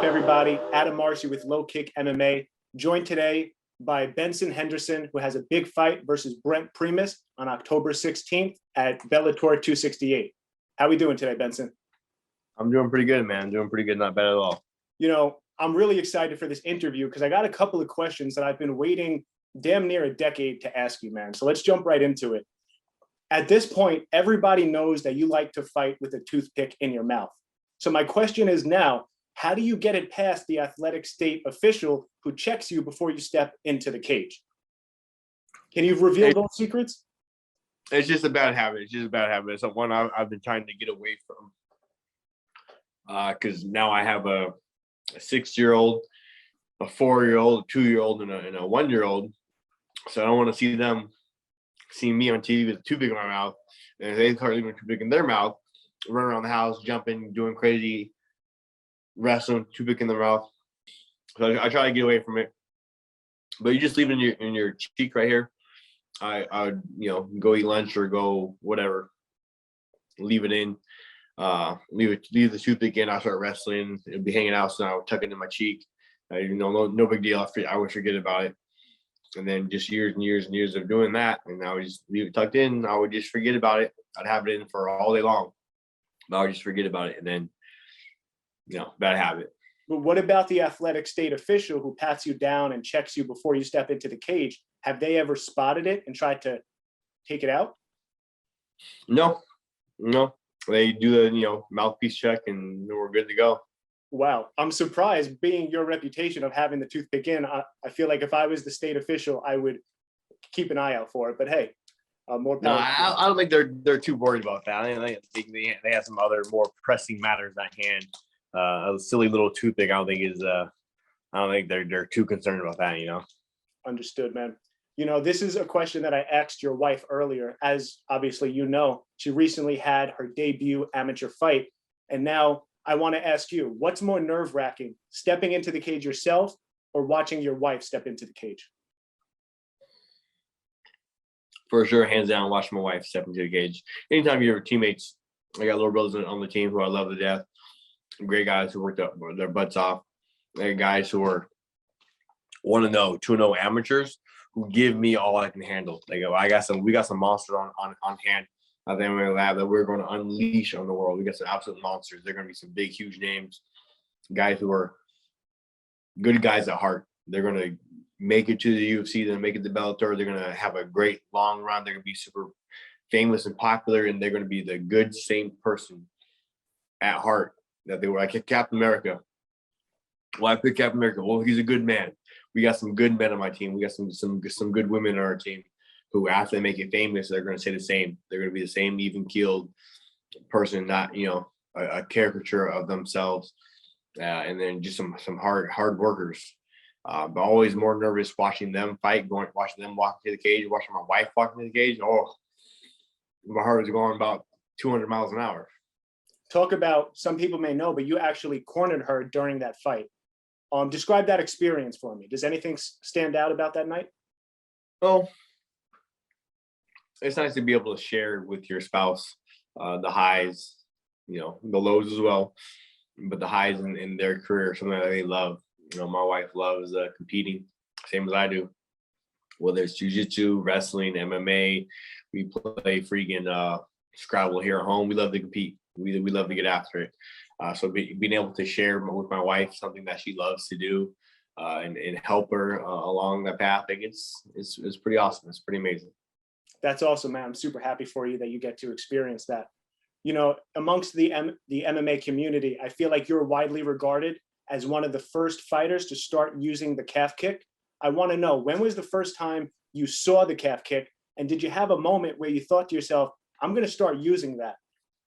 everybody? Adam Arce with LowKick MMA, joined today by Benson Henderson, who has a big fight versus Brent Primus on October 16th at Bellator 268. How we doing today, Benson? I'm doing pretty good, man. Doing pretty good, not bad at all. You know, I'm really excited for this interview because I got a couple of questions that I've been waiting damn near a decade to ask you, man. So let's jump right into it. At this point, everybody knows that you like to fight with a toothpick in your mouth. So my question is now, how do you get it past the athletic state official who checks you before you step into the cage? Can you reveal those secrets? It's just a bad habit. It's just a bad habit. It's one I've been trying to get away from. Because now I have a 6-year-old, a 4-year-old, a 2-year-old, and a 1-year-old. So I don't want to see them seeing me on TV with a toothpick in my mouth. And if they start leaving a toothpick in their mouth, run around the house, jumping, doing crazy, wrestling, toothpick in their mouth. So I try to get away from it. But you just leave it in your cheek right here. I would, go eat lunch or go whatever. Leave it in. Leave the toothpick in. I start wrestling. It'd be hanging out, so I would tuck it in my cheek. No big deal. I would forget about it. And then just years and years and years of doing that, and I would just leave it tucked in. I would just forget about it. I'd have it in for all day long, but I would just forget about it, and then, bad habit. But what about the athletic state official who pats you down and checks you before you step into the cage? Have they ever spotted it and tried to take it out? No. They do the mouthpiece check, and we're good to go. Wow, I'm surprised. Being your reputation of having the toothpick in, I feel like if I was the state official, I would keep an eye out for it. But hey, more power. No, I don't think they're too worried about that. I think they have some other more pressing matters at hand. A silly little toothpick, I don't think they're too concerned about that. Understood, man. This is a question that I asked your wife earlier. As obviously she recently had her debut amateur fight, and now I want to ask you, what's more nerve-wracking, stepping into the cage yourself or watching your wife step into the cage? For sure, hands down, watching my wife step into the cage. Anytime you're teammates, I got little brothers on the team who I love to death. Great guys who worked up their butts off. They're guys who are 1-0, 2-0 amateurs who give me all I can handle. We got some monsters on hand at the MMA lab that we're going to unleash on the world. We got some absolute monsters. They're going to be some big, huge names, guys who are good guys at heart. They're going to make it to the UFC, then make it to Bellator. They're going to have a great long run. They're going to be super famous and popular, and they're going to be the good, same person at heart that they were. Like Captain America. Why pick Captain America? Well, he's a good man. We got some good men on my team. We got some good women on our team who, after they make it famous, they're going to say the same. They're going to be the same even-keeled person, not a caricature of themselves, and then just some hard workers. But always more nervous watching them fight, watching them walk to the cage, watching my wife walk into the cage. Oh, my heart was going about 200 miles an hour. Talk about, some people may know, but you actually cornered her during that fight. Describe that experience for me. Does anything stand out about that night? Oh, it's nice to be able to share with your spouse the highs, the lows as well, but the highs in their career, something that they love. My wife loves competing, same as I do. Whether it's jiu-jitsu, wrestling, MMA, we play freaking Scrabble here at home. We love to compete. We love to get after it. So being able to share with my wife something that she loves to do and help her along that path, it's pretty awesome. It's pretty amazing. That's awesome, man. I'm super happy for you that you get to experience that. Amongst the MMA community, I feel like you're widely regarded as one of the first fighters to start using the calf kick. I want to know, when was the first time you saw the calf kick? And did you have a moment where you thought to yourself, I'm going to start using that?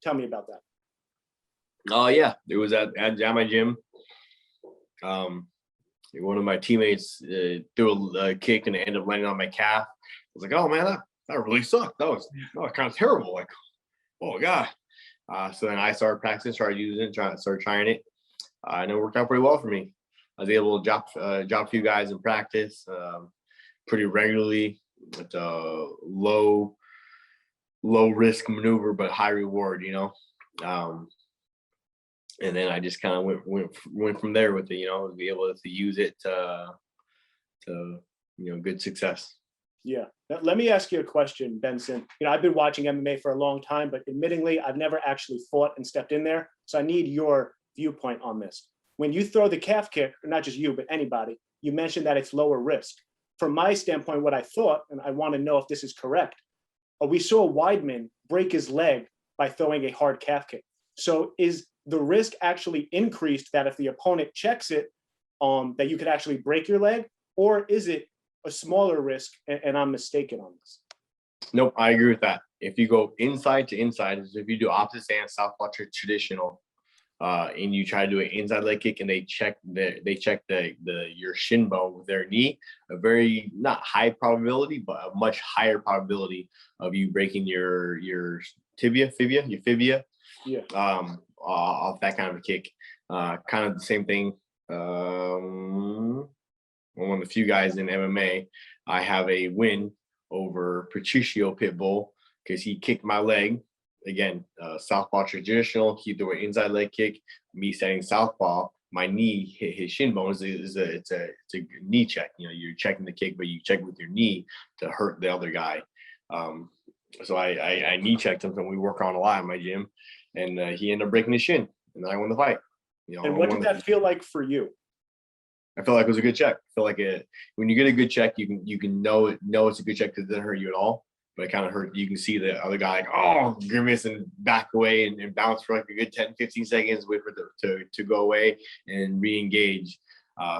Tell me about that. Oh, yeah. It was at my gym. One of my teammates threw a kick and it ended up landing on my calf. I was like, oh, man, that really sucked. That was kind of terrible. Like, oh, God. So then I started practicing, started using it, started trying it. And it worked out pretty well for me. I was able to drop a few guys in practice pretty regularly. It's a low risk maneuver, but high reward, And then I just kind of went from there with it, to be able to use it to good success. Yeah. Let me ask you a question, Benson. I've been watching MMA for a long time, but admittingly, I've never actually fought and stepped in there. So I need your viewpoint on this. When you throw the calf kick, or not just you, but anybody, you mentioned that it's lower risk. From my standpoint, what I thought, and I want to know if this is correct, we saw Weidman break his leg by throwing a hard calf kick. So is the risk actually increased that if the opponent checks it, that you could actually break your leg? Or is it a smaller risk and I'm mistaken on this? Nope, I agree with that. If you go inside to inside, if you do opposite stance, southpaw traditional, and you try to do an inside leg kick, and they check your shin bone with their knee, a very not high probability, but a much higher probability of you breaking your fibia, Yeah. Off that kind of a kick. Kind of the same thing. One of the few guys in MMA, I have a win over Patricio Pitbull because he kicked my leg. Again, southpaw traditional. He threw an inside leg kick. Me setting southpaw, my knee hit his shin bone. It's a knee check. You're checking the kick, but you check with your knee to hurt the other guy. So I knee checked him, and we work on a lot in my gym, and he ended up breaking his shin, and then I won the fight. And what did that feel like for you? I feel like it was a good check. I feel like when you get a good check, you can know it's a good check because it doesn't hurt you at all. But it kind of hurt. You can see the other guy grimace and back away and bounce for like a good 10, 15 seconds, wait for it to go away and re-engage.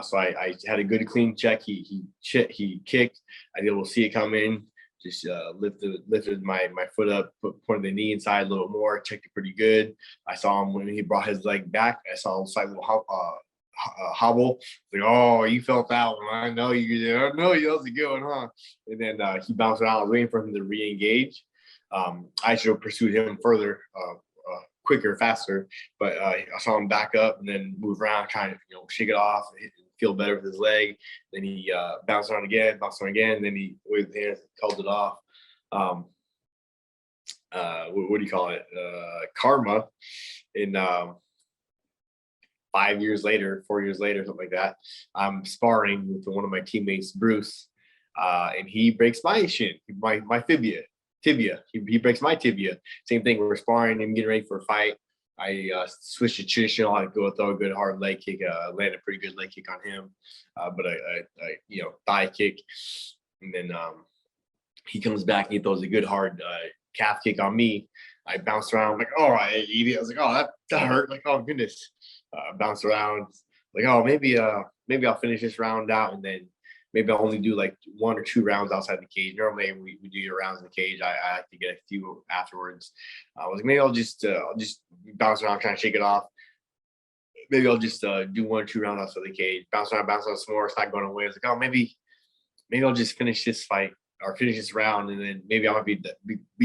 So I had a good clean check. He kicked. I was able to see it come in. Just lifted my foot up, pointed the knee inside a little more, checked it pretty good. I saw him when he brought his leg back. I saw a slight little hobble. Like, oh, you felt that one. I know you did. I know you. That was a good one, huh? And then he bounced around. I was waiting for him to re-engage. I should have pursued him further, quicker, faster. But I saw him back up and then move around, kind of shake it off, and feel better with his leg. Then he bounced around again, and then he with his hands held it off. What do you call it? Karma. In 4 years later, something like that, I'm sparring with one of my teammates, Bruce, and he breaks my shin, my tibia. He breaks my tibia. Same thing. We're sparring and getting ready for a fight. I switched to traditional. I go throw a good hard leg kick. Landed a pretty good leg kick on him, but I thigh kick, and then he comes back and he throws a good hard calf kick on me. I bounced around. I'm like, all right, idiot. I was like, oh, that hurt. Like, oh goodness. Bounce around. Like, oh, maybe I'll finish this round out, and then maybe I'll only do like 1 or 2 rounds outside the cage. Normally we do your rounds in the cage. I like to get a few afterwards. I was like, maybe I'll just bounce around, trying to shake it off. Maybe I'll just do 1 or 2 rounds outside the cage. Bounce around some more. It's not going away. I was like, oh, maybe I'll just finish this fight or finish this round, and then maybe I might be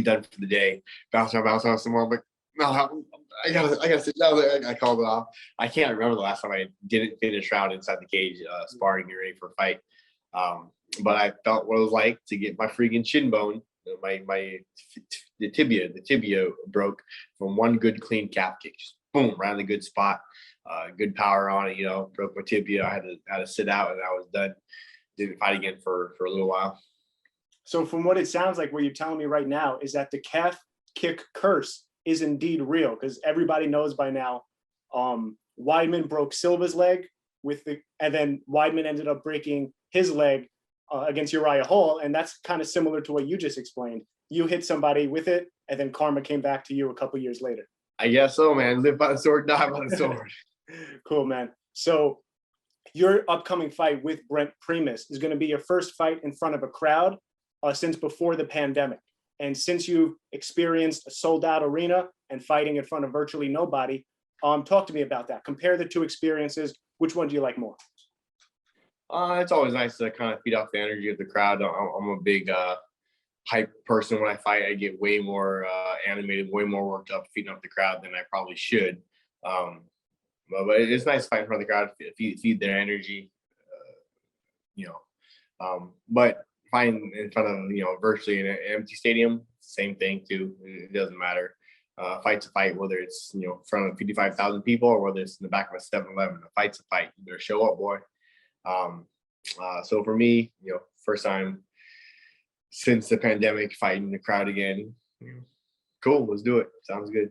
done for the day. Bounce around some more. I'm like, no, I gotta sit down there. I called it off. I can't remember the last time I didn't finish round inside the cage, sparring, getting ready for a fight. But I felt what it was like to get my freaking shin bone, the tibia broke from one good clean calf kick. Just boom, right in the good spot. Good power on it. Broke my tibia. I had to sit out, and I was done. Didn't fight again for a little while. So from what it sounds like, what you're telling me right now is that the calf kick curse is indeed real, because everybody knows by now. Weidman broke Silva's leg and then Weidman ended up breaking his leg against Uriah Hall, and that's kind of similar to what you just explained. You hit somebody with it, and then karma came back to you a couple years later. I guess so, man. Live by the sword, die by the sword. Cool, man. So your upcoming fight with Brent Primus is going to be your first fight in front of a crowd since before the pandemic. And since you've experienced a sold-out arena and fighting in front of virtually nobody, talk to me about that. Compare the 2 experiences. Which one do you like more? It's always nice to kind of feed off the energy of the crowd. I'm a big hype person. When I fight, I get way more animated, way more worked up, feeding up the crowd than I probably should. But it's nice fighting in front of the crowd, feed their energy. But fighting in front of virtually an empty stadium, same thing too. It doesn't matter. fight's a fight, whether it's, in front of 55,000 people or whether it's in the back of a 7-Eleven. A fight's a fight. You better show up, boy. So for me, first time since the pandemic, fighting the crowd again. Cool, let's do it. Sounds good.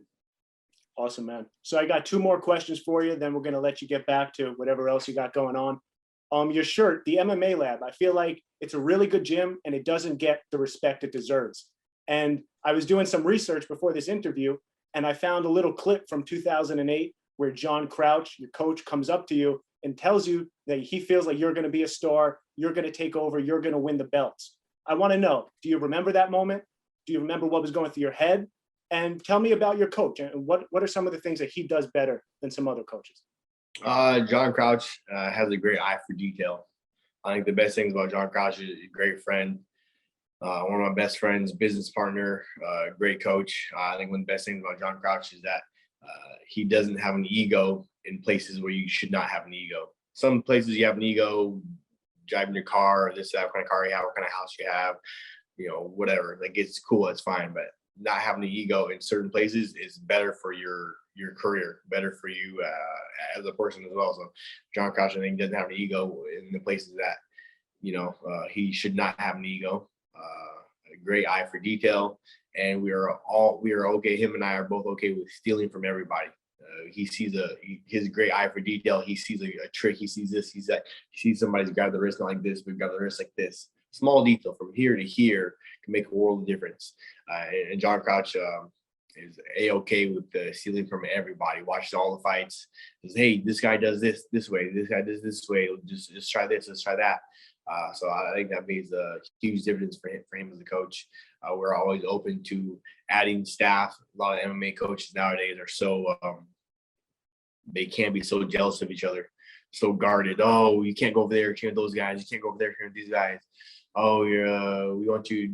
Awesome, man. So I got 2 more questions for you, then we're going to let you get back to whatever else you got going on. Your shirt, the MMA Lab, I feel like it's a really good gym and it doesn't get the respect it deserves. And I was doing some research before this interview and I found a little clip from 2008 where John Crouch, your coach, comes up to you and tells you that he feels like you're going to be a star, you're going to take over, you're going to win the belts. I want to know, do you remember that moment? Do you remember what was going through your head? And tell me about your coach and what are some of the things that he does better than some other coaches? John Crouch has a great eye for detail. I think the best things about John Crouch is a great friend, one of my best friends, business partner, great coach. I think one of the best things about John Crouch is that he doesn't have an ego in places where you should not have an ego. Some places you have an ego, driving your car, or this, that kind of car you have, what kind of house you have, whatever. Like, it's cool, it's fine, but not having an ego in certain places is better for your career, better for you as a person as well. So John Crouch, I think, doesn't have an ego in the places that he should not have an ego. A great eye for detail, and we are okay. Him and I are both okay with stealing from everybody. He sees his great eye for detail. He sees a trick. He sees this. He sees somebody's got the wrist not like this, but got the wrist like this. Small detail from here to here can make a world of difference. And John Crouch is okay with stealing from everybody. Watches all the fights. Says, hey, this guy does this way. This guy does this way. Just try this. Let's try that. So I think that makes a huge difference for him as a coach. We're always open to adding staff. A lot of MMA coaches nowadays are so they can be so jealous of each other, so guarded. Oh, you can't go over there, cheer those guys. You can't go over there, cheer these guys. Oh, we want you,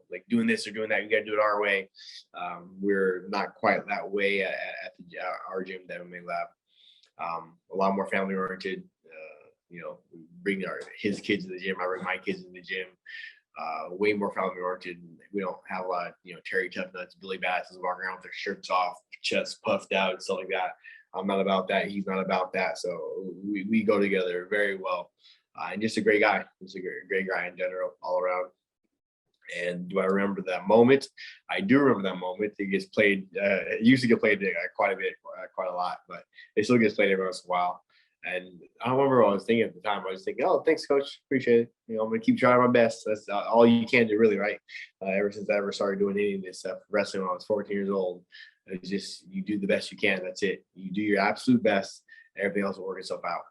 like doing this or doing that. You got to do it our way. We're not quite that way at our gym, the MMA Lab. A lot more family oriented. We bring his kids to the gym. I bring my kids in the gym. Way more family oriented. We don't have a lot of, Terry Tough Nuts, Billy Basses walking around with their shirts off, chest puffed out, and stuff like that. I'm not about that. He's not about that. So we go together very well. And just a great guy. Just a great guy in general, all around. And do I remember that moment? I do remember that moment. It gets played. It used to get played quite a bit, quite a lot, but it still gets played every once in a while. And I don't remember what I was thinking at the time. I was thinking, oh, thanks, coach. Appreciate it. I'm going to keep trying my best. That's all you can do, really, right? Ever since I ever started doing any of this stuff, wrestling when I was 14 years old, it's just you do the best you can. That's it. You do your absolute best. Everything else will work itself out.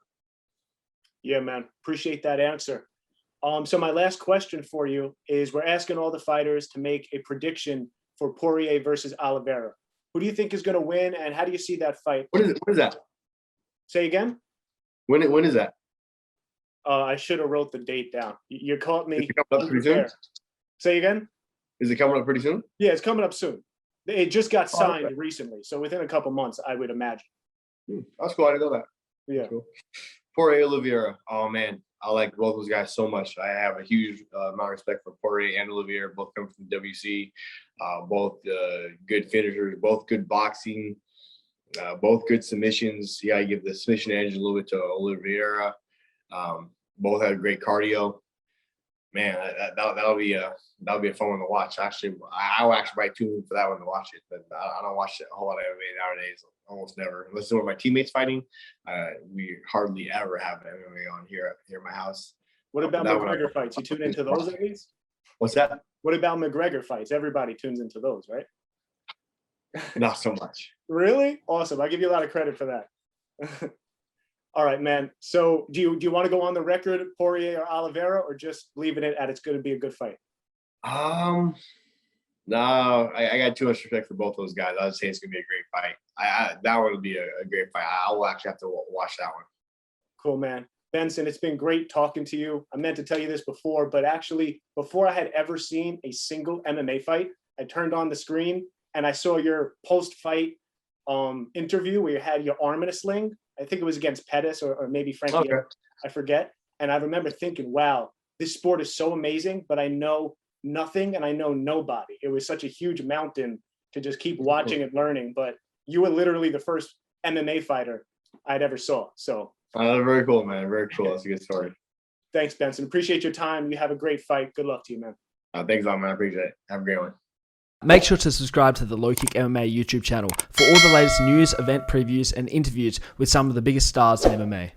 Yeah, man. Appreciate that answer. So my last question for you is we're asking all the fighters to make a prediction for Poirier versus Oliveira. Who do you think is going to win, and how do you see that fight? What is that? Say again? When is that? I should have wrote the date down. You caught me. Is it coming up pretty soon? Say again? Is it coming up pretty soon? Yeah, it's coming up soon. It just got signed recently, so within a couple months, I would imagine. That's cool. I didn't know that. Yeah. Cool. Poirier, Oliveira. Oh man, I like both those guys so much. I have a huge amount of respect for Poirier and Oliveira. Both come from WC. Both good finishers. Both good boxing. Both good submissions. Yeah, I give the submission edge a little bit to Oliveira. Both have great cardio. Man, that'll be a fun one to watch. Actually, I'll actually probably tune in for that one to watch it. But I don't watch a whole lot of MMA nowadays. Almost never. Unless it's one of my teammates fighting. We hardly ever have MMA on here at my house. What about McGregor fights? You tune into those at least? What's that? What about McGregor fights? Everybody tunes into those, right? Not so much. Really? Awesome. I give you a lot of credit for that. All right, man. So do you want to go on the record, Poirier or Oliveira, or just leaving it at it's going to be a good fight? No, I got too much respect for both those guys. I would say it's going to be a great fight. That one would be a great fight. I will actually have to watch that one. Cool, man. Benson, it's been great talking to you. I meant to tell you this before, but actually, before I had ever seen a single MMA fight, I turned on the screen and I saw your post-fight interview where you had your arm in a sling. I think it was against Pettis or maybe Frankie. Okay. I forget. And I remember thinking, wow, this sport is so amazing, but I know nothing and I know nobody. It was such a huge mountain to just keep watching and learning. But you were literally the first MMA fighter I'd ever saw. So very cool, man. Very cool. That's a good story. thanks, Benson. Appreciate your time. You have a great fight. Good luck to you, man. Thanks a lot, man. I appreciate it. Have a great one. Make sure to subscribe to the LowKick MMA YouTube channel for all the latest news, event previews, and interviews with some of the biggest stars in MMA.